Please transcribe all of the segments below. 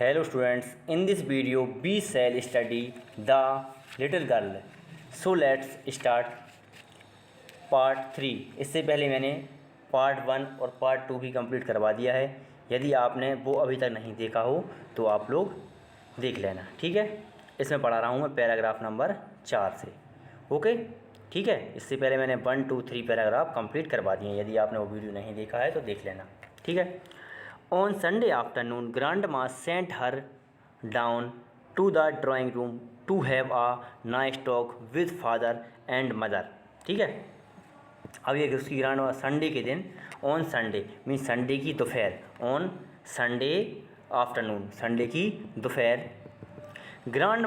Hello students, in this video we shall study the little girl. So let's start part 3। इससे पहले मैंने part 1 और part 2 भी complete करवा दिया है। यदि आपने वो अभी तक नहीं देखा हो तो आप लोग देख लेना, ठीक है। इसमें पढ़ा रहा हूँ मैं पैराग्राफ नंबर 4 से, ओके, ठीक है। इससे पहले मैंने 1, 2, 3 पैराग्राफ कंप्लीट करवा दिए हैं। यदि आपने वो वीडियो नहीं देखा है तो देख लेना, ठीक है। On Sunday afternoon, Grandma sent her down to the drawing room to have a nice talk with father and mother, ठीक है। अब ये उसकी ग्रांडमा संडे के दिन, ऑन संडे मीन संडे की दोपहर, ऑन संडे आफ्टरनून संडे की दोपहर, grand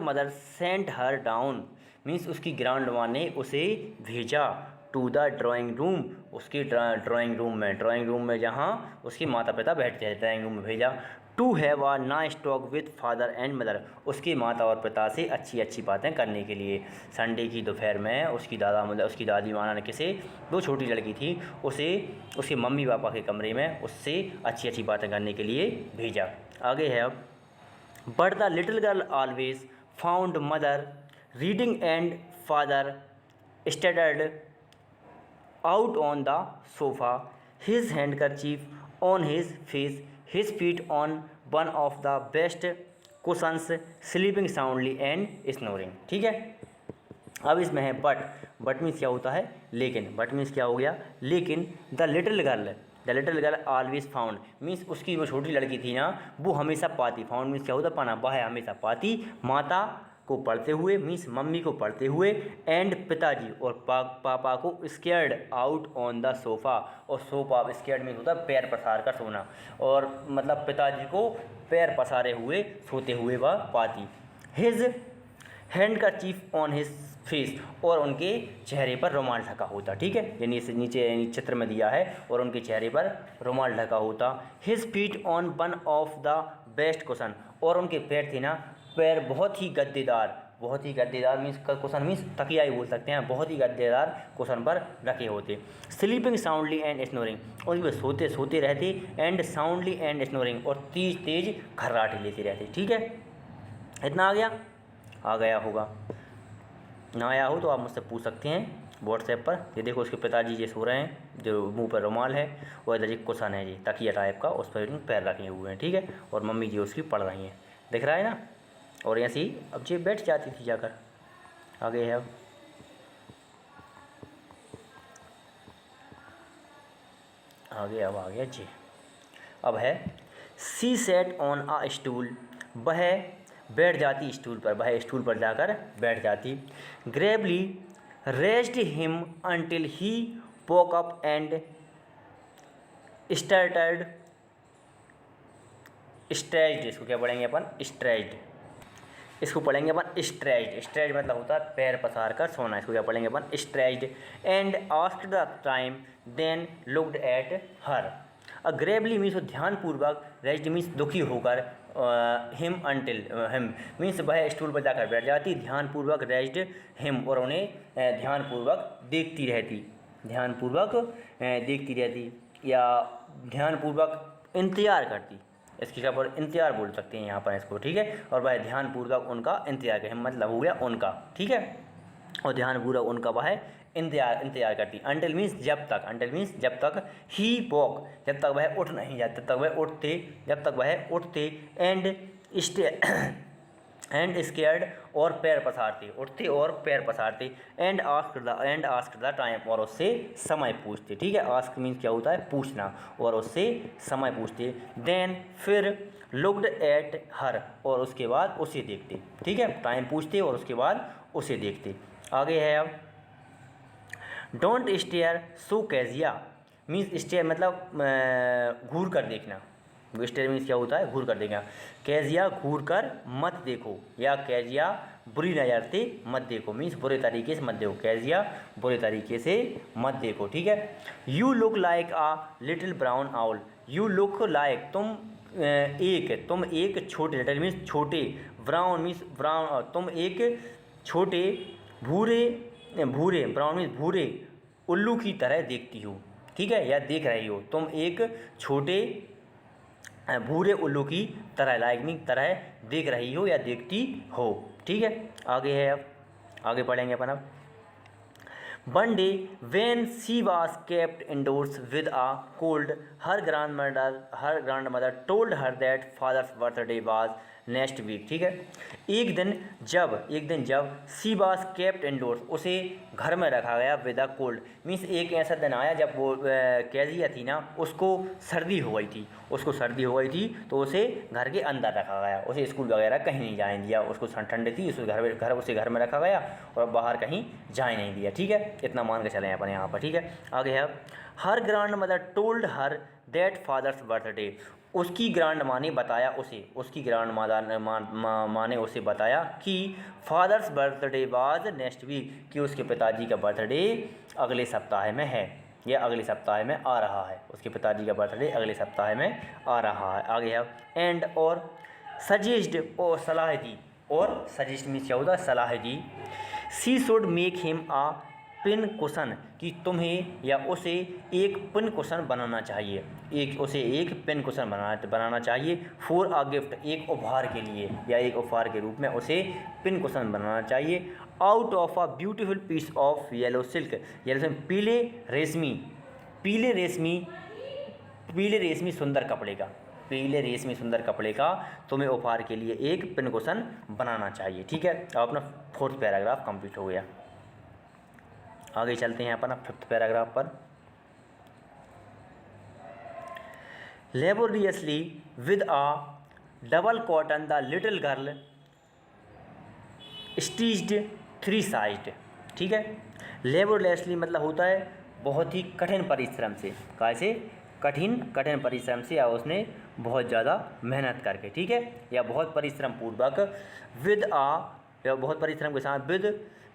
mother sent her down means उसकी ग्रांडमा ने उसे भेजा टू द ड्राइंग रूम, उसकी ड्राइंग रूम में जहाँ उसके माता पिता बैठते हैं, ड्राइंग रूम में भेजा। To have a nice talk with father and mother, उसके माता और पिता से अच्छी अच्छी बातें करने के लिए। संडे की दोपहर में उसकी उसकी दादी माना ने किसे, दो छोटी लड़की थी, उसे उसके मम्मी पापा के कमरे में उससे अच्छी अच्छी बातें करने के लिए भेजा। आगे है अब, but the little girl always found mother reading and father स्टडड out on the sofa, his handkerchief on his face, his feet on one of the best cushions, sleeping soundly and snoring, ठीक है। अब इसमें है but means क्या होता है लेकिन, बट मीन्स क्या हो गया लेकिन। The little girl always found means उसकी वो छोटी लड़की थी ना, वो हमेशा पाती, फाउंड मीन्स क्या होता है पाना, वह है हमेशा पाती माता को पढ़ते हुए मीन्स मम्मी को पढ़ते हुए, एंड पिताजी और पापा को scared out on the sofa, और सोफ़ा स्केयर्ड मीन्स होता है पैर पसार कर सोना, और मतलब पिताजी को पैर पसारे हुए सोते हुए वह पाती। His handkerchief on his face, और उनके चेहरे पर रुमाल ढका होता, ठीक है। यानी इसे नीचे चित्र में दिया है, और उनके चेहरे पर रुमाल ढका होता। His feet on one of the best cushion, और उनके पैर थे ना, पैर बहुत ही गद्देदार मीन्स कुशन मीन्स तकिया ही बोल सकते हैं, बहुत ही गद्देदार कुशन पर रखे होते। स्लीपिंग साउंडली एंड स्नोरिंग, और वे सोते रहते, एंड साउंडली एंड स्नोरिंग, और तेज खर्राटे लेते रहते, ठीक है। इतना आ गया होगा, ना आया हो तो आप मुझसे पूछ सकते हैं व्हाट्सएप पर। ये देखो उसके पिताजी ये सो रहे हैं, जो मुंह पर रुमाल है, और इधर एक कुशन है जी तकिया टाइप का, उस पर पैर रखे हुए हैं, ठीक है। और मम्मी जी उसकी पढ़ रही हैं, दिख रहा है ना। और ऐसे ही अब ये बैठ जाती थी जाकर। आगे है अब, आ गया जी। अब है सी सेट ऑन आ स्टूल, वह बैठ जाती स्टूल पर, वह स्टूल पर जाकर बैठ जाती। Gravely raised him until he woke up and started stretched, इसको क्या पढ़ेंगे अपन स्ट्रेच्ड, इसको पढ़ेंगे अपन स्ट्रेच्ड मतलब होता है पैर पसार कर सोना, इसको क्या पढ़ेंगे अपन stretched. And asked the time then looked at her, gravely means ध्यानपूर्वक, रेस्ड मीन्स दुखी होकर, हिम अंटिल हिम मीन्स वह स्टूल पर जाकर बैठ जाती, ध्यानपूर्वक रेस्ड हिम, और उन्हें ध्यानपूर्वक देखती रहती या ध्यानपूर्वक इंतज़ार करती, इसकी क्या पर इंतज़ार बोल सकते हैं यहाँ पर इसको, ठीक है। और वह ध्यानपूर्वक उनका इंतज़ार करे, मतलब हो गया उनका, ठीक है। और ध्यानपूर्वक उनका वह इंतज़ार करती। अंटिल मीन्स जब तक, ही वॉक जब तक वह उठ नहीं जाते, जब तक वह उठते, एंड स्केयर्ड और पैर पसारते, उठते और पैर पसारते, एंड आस्क्ड द टाइम, और उससे समय पूछते, ठीक है। आस्क मीन्स क्या होता है पूछना, और उससे समय पूछते। देन फिर लुक्ड एट हर, और उसके बाद उसे देखते, ठीक है। टाइम पूछते और उसके बाद उसे देखते। आगे है अब, don't stare so Kezia means stare मतलब घूर कर देखना, स्टेयर मीन्स क्या होता है घूर कर देखना। कैजिया घूर कर मत देखो, या कैजिया बुरी नज़र से मत देखो मीन्स बुरे तरीके से मत देखो, कैजिया बुरे तरीके से मत देखो, ठीक है। You look like uh little brown owl, you look like तुम एक छोटे, लिटिल मीन्स छोटे, ब्राउन मीन्स ब्राउन, तुम एक छोटे भूरे ब्राउन मीन्स भूरे उल्लू की तरह देखती हो, ठीक है, या देख रही हो। तुम एक छोटे भूरे उल्लू की तरह, लाइक तरह देख रही हो या देखती हो। ठीक है, आगे है, अब आगे पढ़ेंगे अपन अब। One day, when she was kept indoors with a cold, her grandmother told her that father's birthday was next week. ठीक है, एक दिन जब सी वाज केप्ट इंडोर्स, उसे घर में रखा गया विद अ कोल्ड, मीन्स एक ऐसा दिन आया जब वो कैजिया थी ना, उसको सर्दी हो गई थी तो उसे घर के अंदर रखा गया, उसे स्कूल वगैरह कहीं नहीं जाने दिया, उसको ठंड थी, उसे घर में रखा गया और बाहर कहीं जाने नहीं दिया। ठीक है, इतना मान के चलें अपन यहाँ पर। ठीक है, आगे है, her grandmother told her that father's birthday, उसकी ग्रांड माँ ने बताया उसे, माँ ने उसे बताया कि father's birthday was next week, कि उसके पिताजी का बर्थडे अगले सप्ताह में है, या अगले सप्ताह में आ रहा है, उसके पिताजी का बर्थडे अगले सप्ताह में आ रहा है। आगे है, एंड और सजेस्ट, और सलाह दी, और सजेस्ट मीन्स क्या होता है, सलाह दी, she should make him a pin cushion, कि तुम्हें या उसे एक पिन कुशन बनाना चाहिए, उसे एक पिन कुशन बनाना चाहिए, फॉर आ गिफ्ट, एक उपहार के लिए या एक उपहार के रूप में उसे पिन कुशन बनाना चाहिए, out of a beautiful piece of yellow silk, पीले रेशमी सुंदर कपड़े का तुम्हें उपहार के लिए एक पिन कुशन बनाना चाहिए। ठीक है, अब अपना 4th पैराग्राफ कंप्लीट हो गया। आगे चलते हैं अपन 5th पैराग्राफ पर। Laboriously with a double cotton the little girl stitched 3 side. ठीक है, लेबोरियसली मतलब होता है बहुत ही कठिन परिश्रम से, कैसे कठिन परिश्रम से, या उसने बहुत ज़्यादा मेहनत करके। ठीक है, या बहुत परिश्रम पूर्वक, या बहुत परिश्रम के साथ,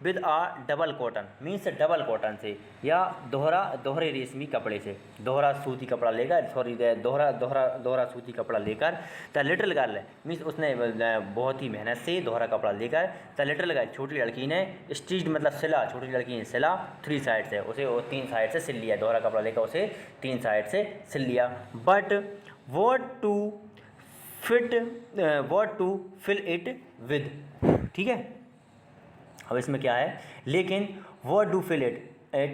with a double cotton means double cotton से, या दोहरे रेशमी कपड़े से, दोहरा सूती कपड़ा लेकर, द लिटिल गर्ल मीन्स उसने बहुत ही मेहनत से दोहरा कपड़ा लेकर, द लिटिल गर्ल छोटी लड़की ने, स्टिच्ड मतलब सिला, छोटी लड़की ने सिला, 3 साइड से, उसे 3 साइड से सिल लिया, दोहरा कपड़ा लेकर उसे 3 साइड से सिल लिया। But what to fill it with। ठीक है, अब इसमें क्या है, लेकिन what to fill it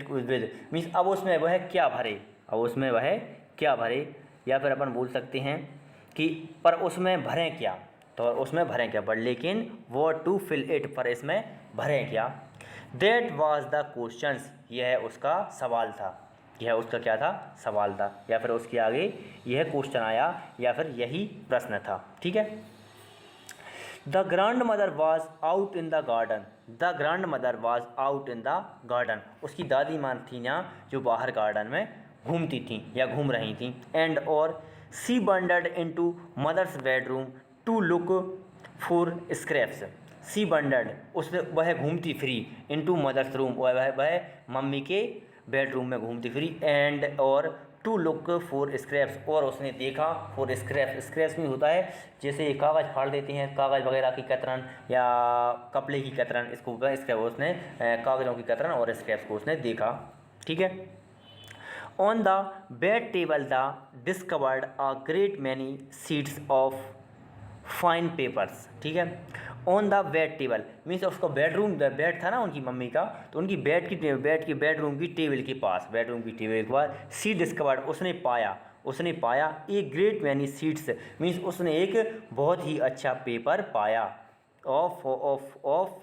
with means अब उसमें वह क्या भरे, या फिर अपन बोल सकते हैं कि पर उसमें भरें क्या, बट लेकिन what to fill it, पर इसमें भरें क्या। that was the questions, यह उसका सवाल था, या फिर उसके आगे यह क्वेश्चन आया, या फिर यही प्रश्न था। ठीक है, the grand mother was out in the garden, उसकी दादी माँ थी ना जो बाहर गार्डन में घूमती थी या घूम रही थी, एंड और she wandered into mother's bedroom to look for scraps, she wandered वह घूमती फिरी, इनटू मदर्स रूम वह मम्मी के बेडरूम में घूमती फिरी, एंड और टू लुक फॉर स्क्रैप्स, और उसने देखा फॉर स्क्रैप्स में होता है जैसे कागज़ फाड़ देते हैं, कागज़ वगैरह की कतरन या कपड़े की कतरन, इसको उसने कागज़ों की कतरन और स्क्रैप्स को उसने देखा। ठीक है, on the bed table the discovered a great many sheets of fine papers. ठीक है, on the bed table means उसका बेड था ना उनकी मम्मी का, तो उनकी बेडरूम की टेबल के पास सी डिस्कवर्ड उसने पाया एक ग्रेट मैनी सीट्स मीन्स उसने एक बहुत ही अच्छा पेपर पाया, ऑफ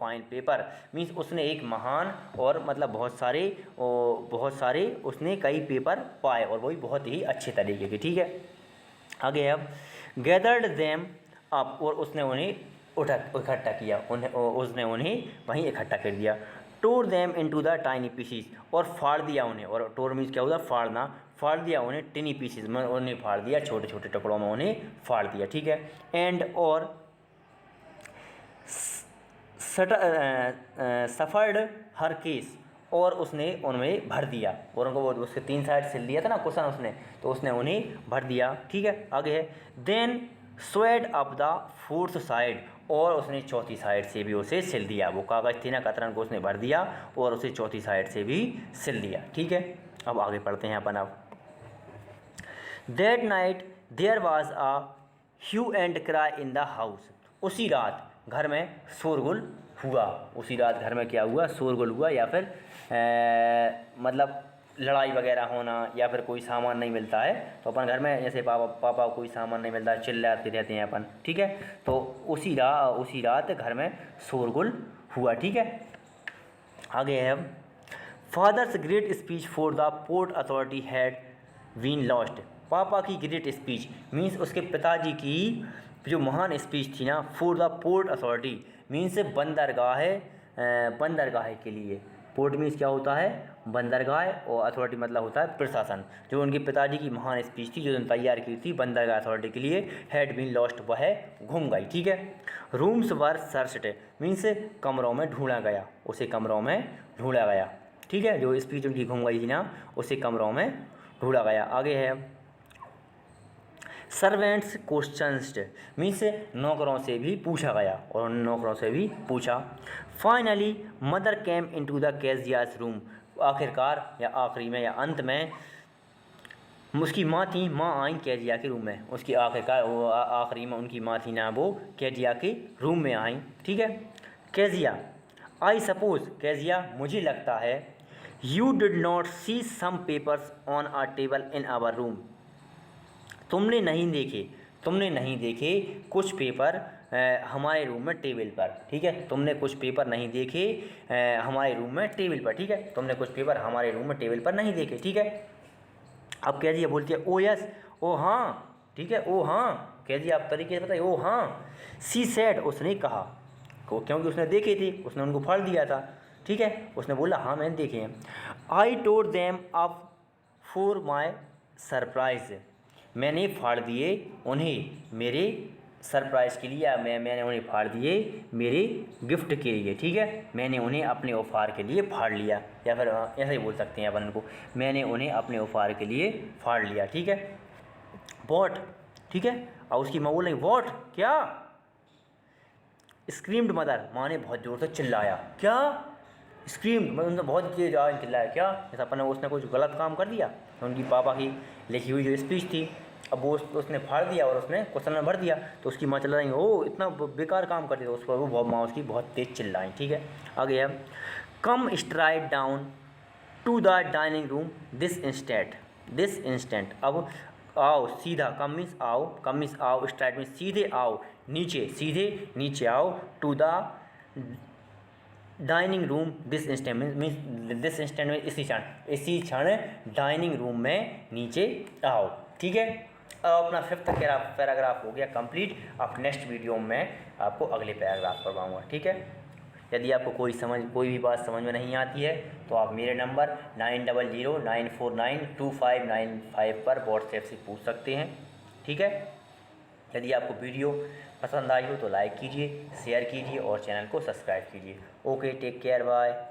फाइन पेपर मीन्स उसने एक महान और मतलब बहुत सारे उसने कई पेपर पाए, और वही बहुत ही अच्छे तरीके के। ठीक है, आगे अब गैदर्ड देम अप, और उसने उन्हें इकट्ठा किया, उसने उन्हें वहीं इकट्ठा कर दिया, tore them into the tiny pieces, और फाड़ दिया उन्हें, और टोर मीन्स क्या होता है फाड़ना, फाड़ दिया उन्हें टिनी पीसीज में, उन्हें फाड़ दिया छोटे छोटे टुकड़ों में उन्हें फाड़ दिया। ठीक है, एंड और सफर्ड हर केस, और उसने उनमें भर दिया, और उनको उसके 3 साइड सिल लिया था ना क्वेश्चन उसने, तो उसने उन्हें भर दिया। ठीक है, आगे है then sewed up the 4th side, और उसने 4थी साइड से भी उसे सिल दिया, वो कागज़ थी ना कतरन को उसने भर दिया और उसे 4थी साइड से भी सिल दिया। ठीक है, अब आगे पढ़ते हैं अपन। अब that night there was a hue and cry in the house. उसी रात घर में शोरगुल हुआ। उसी रात घर में क्या हुआ? शोरगुल हुआ, या फिर मतलब लड़ाई वगैरह होना, या फिर कोई सामान नहीं मिलता है तो अपन घर में जैसे पापा को कोई सामान नहीं मिलता है चिल्लाते रहते हैं अपन, ठीक है। तो उसी रात घर में शोरगुल हुआ, ठीक है। आगे है father's great speech for the port authority had been lost. पापा की ग्रेट स्पीच मीन्स उसके पिताजी की जो महान स्पीच थी ना, for the port authority means बंदरगाह के लिए। पोर्ट मीन्स क्या होता है? बंदरगाह, और अथॉरिटी मतलब होता है प्रशासन। जो उनके पिताजी की महान स्पीच थी जो उन्होंने तैयार की थी बंदरगाह अथॉरिटी के लिए, हैड बीन लॉस्ट, वह घूम गई, ठीक है। रूम्स वर सर्च्ड मीन्स कमरों में ढूंढा गया, उसे कमरों में ढूंढा गया, ठीक है। जो स्पीच उनकी घूम गई थी ना, उसे कमरों में ढूंढा गया। आगे है सर्वेंट्स क्वेश्चंस्ड मीन्स नौकरों से भी पूछा गया, और उन नौकरों से भी पूछा। Finally mother came into the Kezia's room. आखिरकार या आखिरी में या अंत में उसकी माँ आई केजिया के रूम में। उसकी आखिरकार वो आखिरी में उनकी माँ थी ना, वो केजिया के रूम में आई, ठीक है। केजिया आई सपोज, केजिया मुझे लगता है, you did not see some papers on a table in our room. तुमने नहीं देखे कुछ पेपर हमारे रूम में टेबल पर, ठीक है। तुमने कुछ पेपर नहीं देखे हमारे रूम में टेबल पर, ठीक है। तुमने कुछ पेपर हमारे रूम में टेबल पर नहीं देखे, ठीक है। अब कह दिया, बोलती है ओ यस, ओ हाँ, ठीक है, ओ हाँ। कह दिया आप तरीके से बताइए, ओ हाँ। सी सेड, उसने कहा, क्योंकि उसने देखे थे, उसने उनको फाड़ दिया था, ठीक है। उसने बोला हाँ मैंने देखे हैं। I told them up for my surprise. मैंने फाड़ दिए उन्हें मेरे सरप्राइज़ के लिए, या मैंने उन्हें फाड़ दिए मेरे गिफ्ट के लिए, ठीक है। मैंने उन्हें अपने उपहार के लिए फाड़ लिया, या फिर ऐसे ही बोल सकते हैं अपन को, मैंने उन्हें अपने उपहार के लिए फाड़ लिया, ठीक है। वॉट, ठीक है। और उसकी माँ बोल रही वॉट, क्या? स्क्रीम्ड मदर, माँ ने बहुत ज़ोर से चिल्लाया। क्या? स्क्रीम्ड मतलब उन्होंने बहुत तेज आवाज़ चिल्लाया। क्या? जैसा अपन उसने कुछ गलत काम कर दिया। तो उनकी पापा की लिखी हुई जो स्पीच थी, अब वो उसने फाड़ दिया और उसने क्वेश्चन में भर दिया। तो उसकी माँ चिल्ला रही, ओ इतना बेकार काम कर दिया। उस पर वो माँ उसकी बहुत तेज़ चिल्लाई, ठीक है। आगे है come straight down to the dining room this instant. अब आओ सीधा, कम मीन्स आओ, स्ट्राइड मीन्स सीधे आओ, सीधे नीचे आओ, to the dining room this instant means this instant में इसी क्षण डाइनिंग रूम में नीचे आओ, ठीक है। अब अपना 5th पैराग्राफ हो गया कंप्लीट। अब नेक्स्ट वीडियो में आपको अगले पैराग्राफ करवाऊँगा, ठीक है। यदि आपको कोई भी बात समझ में नहीं आती है तो आप मेरे नंबर 9009492595 पर व्हाट्सएप से पूछ सकते हैं, ठीक है। यदि आपको वीडियो पसंद आई हो तो लाइक कीजिए, शेयर कीजिए और चैनल को सब्सक्राइब कीजिए। Okay, take care, bye.